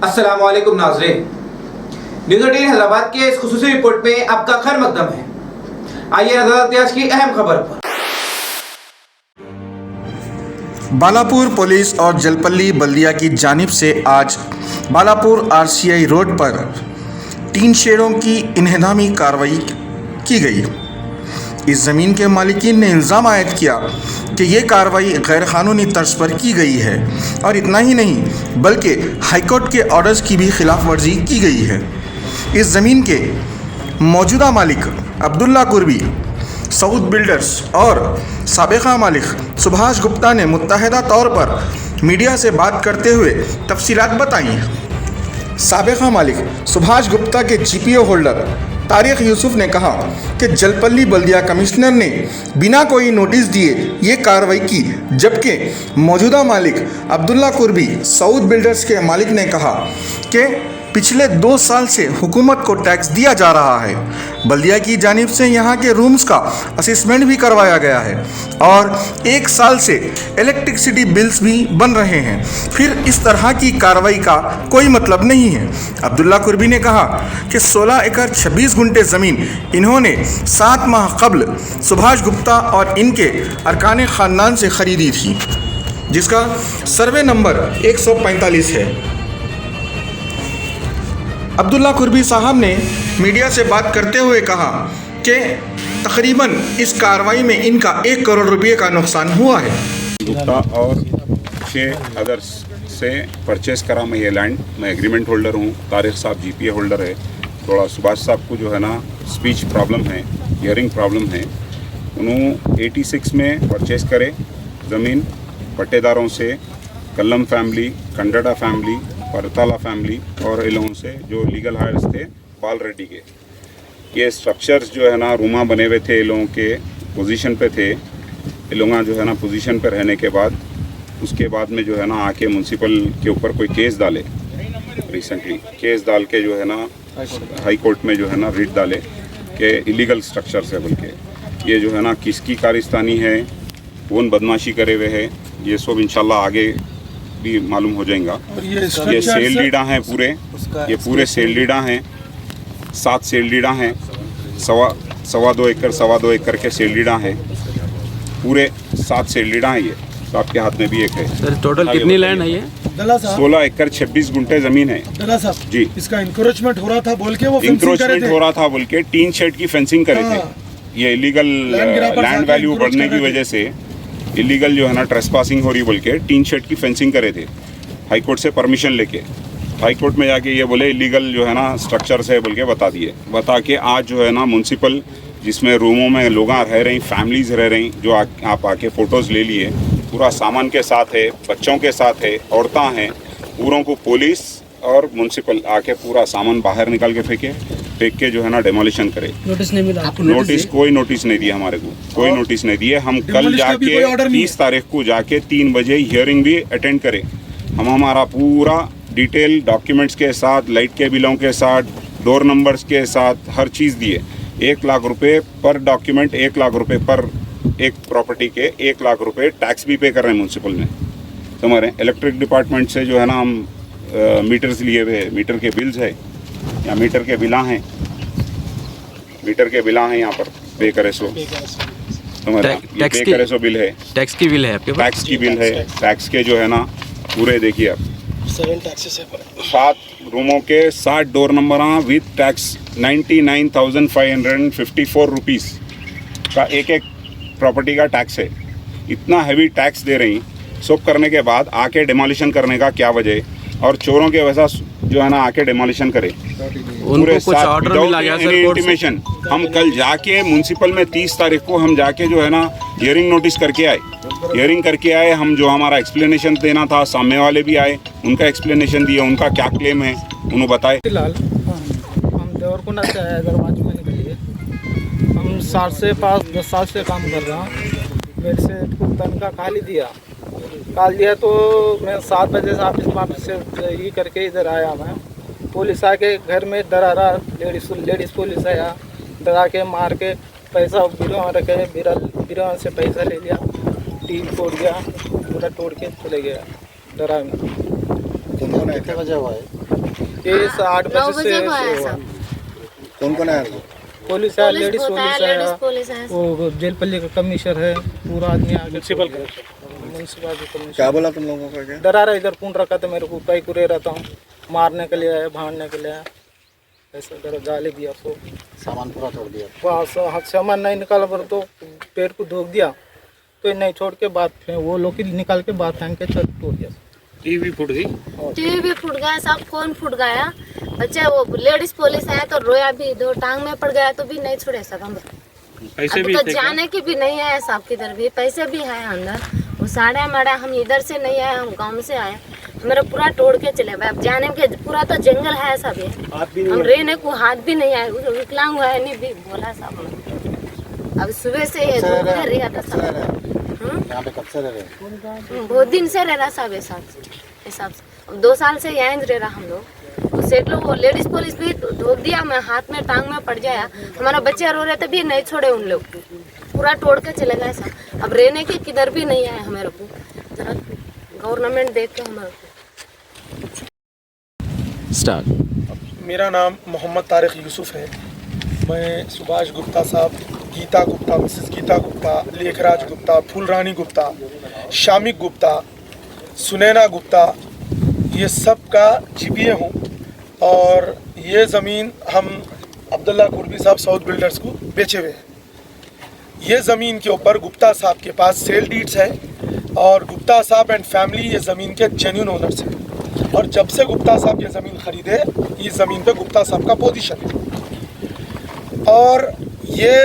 अस्सलाम वालेकुम नाज़रीन, न्यूज़ 18 हैदराबाद के इस खुसूसी रिपोर्ट में आपका खैर मकदम है। आइए नजर डालते हैं आज की अहम खबर पर। बालापुर पुलिस और जलपल्ली बल्दिया की जानिब से आज बालापुर आरसीआई रोड पर 3 शेरों की इन्हदामी कार्रवाई की गई। इस ज़मीन के मालिकीन ने इल्ज़ाम आयद किया कि ये कार्रवाई गैर कानूनी तर्ज पर की गई है और इतना ही नहीं बल्कि हाईकोर्ट के ऑर्डर्स की भी खिलाफ वर्जी की गई है। इस ज़मीन के मौजूदा मालिक अब्दुल्ला कुर्बी, सऊद बिल्डर्स और साबिक़ा मालिक सुभाष गुप्ता ने मुत्तहिदा तौर पर मीडिया से बात करते हुए तफसीलात बताई। साबिक़ा मालिक सुभाष गुप्ता के जीपीओ होल्डर तारिक यूसुफ ने कहा कि जलपल्ली बल्दिया कमिश्नर ने बिना कोई नोटिस दिए ये कार्रवाई की, जबकि मौजूदा मालिक अब्दुल्ला कुर्बी सऊद बिल्डर्स के मालिक ने कहा कि पिछले 2 साल से हुकूमत को टैक्स दिया जा रहा है। बल्दिया की जानिब से यहाँ के रूम्स का असेसमेंट भी करवाया गया है और 1 साल से इलेक्ट्रिसिटी बिल्स भी बन रहे हैं, फिर इस तरह की कार्रवाई का कोई मतलब नहीं है। अब्दुल्ला कुर्बी ने कहा कि 16 एकड़ 26 गुंटे ज़मीन इन्होंने 7 माह कबल सुभाष गुप्ता और इनके अरकान ख़ानदान से ख़रीदी थी, जिसका सर्वे नंबर 145 है। अब्दुल्ला कुर्बी साहब ने मीडिया से बात करते हुए कहा कि तकरीबन इस कार्रवाई में इनका 1 करोड़ रुपये का नुकसान हुआ है। गुप्ता और 6 अदर्स से परचेस करा मैं ये लैंड। मैं एग्रीमेंट होल्डर हूँ, तारिक साहब जीपीए होल्डर है। थोड़ा सुभाष साहब को जो है ना स्पीच प्रॉब्लम है, हियरिंग प्रॉब्लम है। उन्होंने 86 में परचेस करे ज़मीन पट्टेदारों से, कल्लम फैमिली, कंडड़ा फैमिली, परताला फैमिली और इन लोगों से जो लीगल हायर्स थे पाल रेड्डी के। ये स्ट्रक्चर्स जो है ना रूमा बने हुए थे, इन लोगों के पोजीशन पे थे। इन लोग जो है ना पोजीशन पे रहने के बाद उसके बाद में जो है ना आके म्यूनसिपल के ऊपर कोई केस डाले, रिसेंटली केस डाल के जो है ना हाई कोर्ट में जो है ना रिट डाले कि इलीगल स्ट्रक्चर्स है बोल के। ये जो है ना किसकी कारिस्तानी है, कौन बदमाशी करे हुए है, ये सब इंशाल्लाह आगे भी मालूम हो जाएगा। ये सेल डीडा हैं पूरे, ये पूरे सेल डीडा हैं, 7 सेल डीडा हैं, सवा 2 एकड़ के सेल डीडा हैं, पूरे 7 सेल डीडा हैं। ये तो आपके हाथ में भी एक है। सर टोटल कितनी लैंड है ये? 16 एकड़ 26 गुंटे जमीन है। जी, इसका इंक्रोचमेंट हो रहा था बोल के वो इंक्रोचमेंट हो रहा था बोल के टीन शेड की फेंसिंग करे थे। ये इलीगल लैंड वैल्यू बढ़ने की वजह से इलीगल जो है ना ट्रेसपासिंग हो रही बोल के टीन शेड की फेंसिंग करे थे हाई कोर्ट से परमिशन लेके। हाई कोर्ट में जाके ये बोले इलीगल जो है ना स्ट्रक्चर्स है बोल के बता दिए। बता के आज जो है ना म्यूनसिपल जिसमें रूमों में लोग रह रही, फैमिलीज रह रही, जो आप आके फ़ोटोज़ ले लिए, पूरा सामान के साथ है, बच्चों के साथ है, औरतें हैं, पूरों को पुलिस और म्यूनसिपल आके पूरा सामान बाहर निकाल के फेंक के जो है ना डेमोलिशन करे। नोटिस नहीं मिला? नोटिस कोई नोटिस नहीं दिया हमारे को, कोई नोटिस नहीं दिए। हम कल जाके 30 तारीख को जाके 3 बजे हियरिंग भी अटेंड करें। हम हमारा पूरा डिटेल डॉक्यूमेंट्स के साथ, लाइट के बिलों के साथ, डोर नंबर्स के साथ हर चीज़ दिए। 1 लाख रुपए पर डॉक्यूमेंट, 1 लाख रुपए पर एक प्रॉपर्टी के 1 लाख रुपए टैक्स भी पे कर रहे हैं म्यूनसिपल में। तो हमारे इलेक्ट्रिक डिपार्टमेंट से जो है ना हम मीटर्स लिए हुए, मीटर के बिल्स है या मीटर के बिला हैं, मीटर के बिला हैं यहाँ पर पे करे सो हमारा पे करे सो बिल है। टैक्स की बिल है आपके पास? टैक्स की बिल है। टैक्स के जो है ना पूरे देखिए आप 7 रूमों के 60 door number with tax 99,554 rupees का एक प्रॉपर्टी का टैक्स है। इतना हैवी टैक्स दे रही, सब करने के बाद आके डिमोलिशन करने का क्या वजह? और चोरों के वैसा जो है ना आके डिमोलिशन करे। उनको कुछ ऑर्डर मिला गया सर कोर्ट से? इंटीमेशन हम कल जाके म्यूनसिपल में 30 तारीख को हम जाके जो है ना हियरिंग नोटिस करके आए। हियरिंग करके आए हम, जो हमारा एक्सप्लेनेशन देना था, सामने वाले भी आए, उनका एक्सप्लेनेशन दिया, उनका क्या क्लेम है उन्होंने बताए। फिलहाल हम देवरकुंडा से आए हैदराबाद के लिए। हम 7 से 10 साल से काम कर रहा हूँ। मेरे से तनख्वाह काल दिया तो मैं 7 बजे से ऑफिस से ये करके इधर आया। मैं पुलिस आके घर में डरा रहा, लेडीज़ पुलिस आया, डरा के मार के पैसा बिरवा रखे, बिरवा से पैसा ले लिया, टीवी तोड़ गया, पूरा तोड़ के चले गया डरा में। कितने बजे हुआ है? ये 8 9 बजे बजे से को आया हुआ। सब। कौन कौन आया था? पुलिस है, लेडीज होता है, पुलिस है, लेडीज पुलिस है। वो जेलपल्ली का कमिश्नर है, पूरा आदमी आगे म्यूनसिपल कमिश्नर। क्या बोला तुम लोगों का? क्या डरा रहा, इधर पूर्ण रखा था मेरे को, कई कुरे रहता हूँ, मारने के लिए आया, भागने के लिए आया, ऐसे डर गाली दिया, सो सामान पूरा तोड़ दिया। बस सामान नहीं निकाला पर तो पेड़ को धोख दिया, तो नहीं छोड़ के बाद वो लोग निकाल के बात फेंक के छत तोड़ दिया। टीवी फूट गई, टीवी भी फूट गया, सब फोन फूट गया। बच्चे वो लेडीज पुलिस है तो रोया भी, दो टांग में पड़ गया तो भी नहीं छोड़े सब हम। पैसे अब भी तो थे क्या? जाने की भी नहीं है, सब किधर भी पैसे भी है अंदर। वो साढ़े मड़ा, हम इधर से नहीं आए, हम गांव से आए, मेरा पूरा तोड़ के चले गए। अब जाने के पूरा तो जंगल है सब, ये हम रहने को हाथ भी नहीं आए, विकलांग हुआ है नहीं भी बोला सब। अब सुबह से ये रहा था सब, यहाँ पे कब से रह रहे हैं? बहुत दिन से रह रहा सब हिसाब से। अब 2 साल से यहीं रह रहा हम लोग। सेठ लोग वो लेडीज पुलिस भी धोख दिया, मैं हाथ में टांग में पड़ जाया, हमारा बच्चे रो रहे थे भी नहीं छोड़े उन लोग, पूरा तोड़ के चले गए सब। अब रहने की किधर भी नहीं आए हमारे को, जरा गवर्नमेंट देख के हमारे को। स्टार्ट। मेरा नाम मोहम्मद तारिक यूसुफ है। मैं सुभाष गुप्ता साहब, गीता गुप्ता, मिसेस गीता गुप्ता, लेखराज गुप्ता, फूलरानी गुप्ता, शामिक गुप्ता, सुनैना गुप्ता, ये सब का जीपीए हूँ। और ये ज़मीन हम अब्दुल्ला कुर्बी साहब साउथ बिल्डर्स को बेचे हुए हैं। ये ज़मीन के ऊपर गुप्ता साहब के पास सेल डीड्स है और गुप्ता साहब एंड फैमिली ये ज़मीन के जेन्युइन ओनर्स हैं। और जब से गुप्ता साहब ये ज़मीन ख़रीदे, इस ज़मीन पे गुप्ता साहब का पोजीशन है। और ये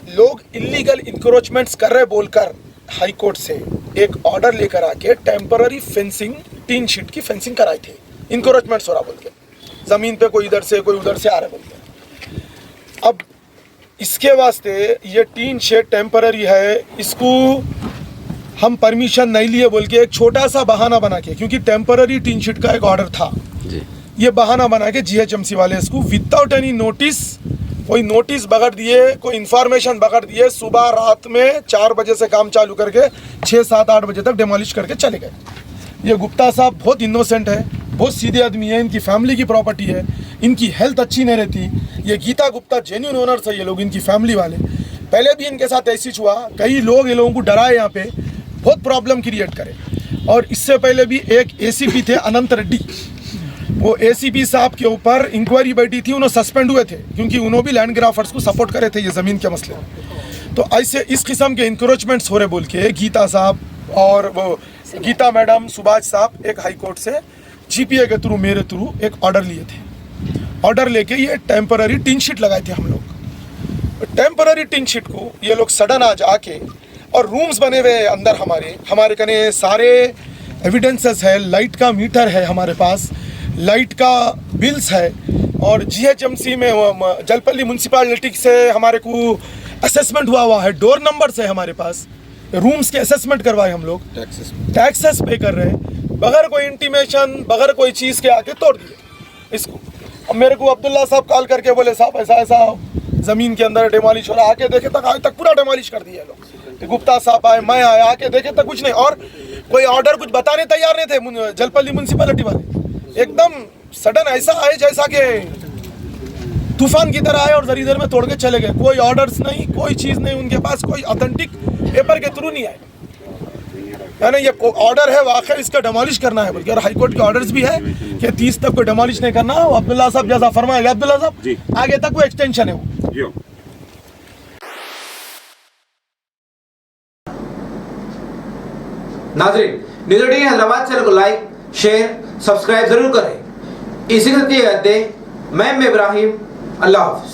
लोग इलीगल इंक्रोचमेंट्स कर रहे बोलकर हाई कोर्ट से एक ऑर्डर लेकर आके टेम्पररी फेंसिंग, 3 शीट की फेंसिंग कराई थी। इंक्रोचमेंट्स हो रहा बोल के, ज़मीन पे कोई इधर से कोई उधर से आ रहा बोल के। अब इसके वास्ते ये 3 शीट टेम्पररी है, इसको हम परमिशन नहीं लिए बोल के एक छोटा सा बहाना बना के, क्योंकि टेम्पररी 3 शीट का एक ऑर्डर था, ये बहाना बना के जीएचएमसी वाले इसको विदाउट एनी नोटिस, कोई नोटिस बगैर दिए, कोई इन्फॉर्मेशन बगैर दिए, सुबह रात में 4 बजे से काम चालू करके 6, 7, 8 बजे तक डेमोलिश करके चले गए। ये गुप्ता साहब बहुत इनोसेंट है, बहुत सीधे आदमी है, इनकी फैमिली की प्रॉपर्टी है, इनकी हेल्थ अच्छी नहीं रहती। ये गीता गुप्ता जेन्युइन ओनर्स है ये लोग, इनकी फैमिली वाले। पहले भी इनके साथ ऐसी हुआ, कई लोग ये लोगों को डराए, यहाँ पे बहुत प्रॉब्लम क्रिएट करे। और इससे पहले भी एक एसीपी थे अनंत रेड्डी, वो एसीपी साहब के ऊपर इंक्वायरी बैठी थी, उन्होंने सस्पेंड हुए थे क्योंकि उन्होंने भी लैंड ग्राफर्स को सपोर्ट करे थे ये ज़मीन के मसले में। तो ऐसे इस किस्म के इंक्रोचमेंट्स हो रहे बोल के गीता साहब और वो गीता मैडम, सुभाष साहब एक हाई कोर्ट से जीपीए के थ्रू, मेरे थ्रू एक ऑर्डर लिए थे। ऑर्डर लेके ये टेम्पररी 3 शीट लगाए थे हम लोग। टेम्पररी 3 शीट को ये लोग सडन आज आके, और रूम्स बने हुए अंदर हमारे कने सारे एविडेंसेस है, लाइट का मीटर है हमारे पास, लाइट का बिल्स है, और जीएचएमसी में जलपल्ली म्यूनसिपालिटी से हमारे को असेसमेंट हुआ है, डोर नंबर्स है हमारे पास, रूम्स के असेसमेंट करवाए हम लोग, टैक्सेस पे कर रहे हैं, बगैर कोई इंटीमेशन, बगैर कोई चीज़ के आके तोड़ दिए इसको। अब मेरे को अब्दुल्ला साहब कॉल करके बोले साहब ऐसा ऐसा ज़मीन के अंदर डेमोलिश हो रहा, आके देखे तक आज तक पूरा डेमोलिश कर दिया लोग। गुप्ता साहब आए, मैं आया, आके देखे तक कुछ नहीं, और कोई ऑर्डर कुछ बताने तैयार नहीं थे जलपल्ली म्यूनसिपैलिटी वाले। एकदम सडन ऐसा आए जैसा कि तूफान की तरह आए और जरी देर में तोड़ के चले गए। कोई ऑर्डर्स नहीं, कोई चीज़ नहीं उनके पास, कोई ऑथेंटिक पेपर के थ्रू नहीं आए। यानी ये ऑर्डर है वाकई इसका डेमोलिश करना है बल्कि, और हाईकोर्ट के ऑर्डर्स भी है कि 30 तक को डेमोलिश नहीं करना। वो अब्दुल्ला साहब जैसा फरमाएगा, अब्दुल्ला साहब आगे तक वो एक्सटेंशन है वो। नाजरीन, न्यूज़ 18 हैदराबाद चैनल को लाइक, शेयर, सब्सक्राइब जरूर करें। इसी के साथ मैं इब्राहिम, अल्लाह हाफिज़।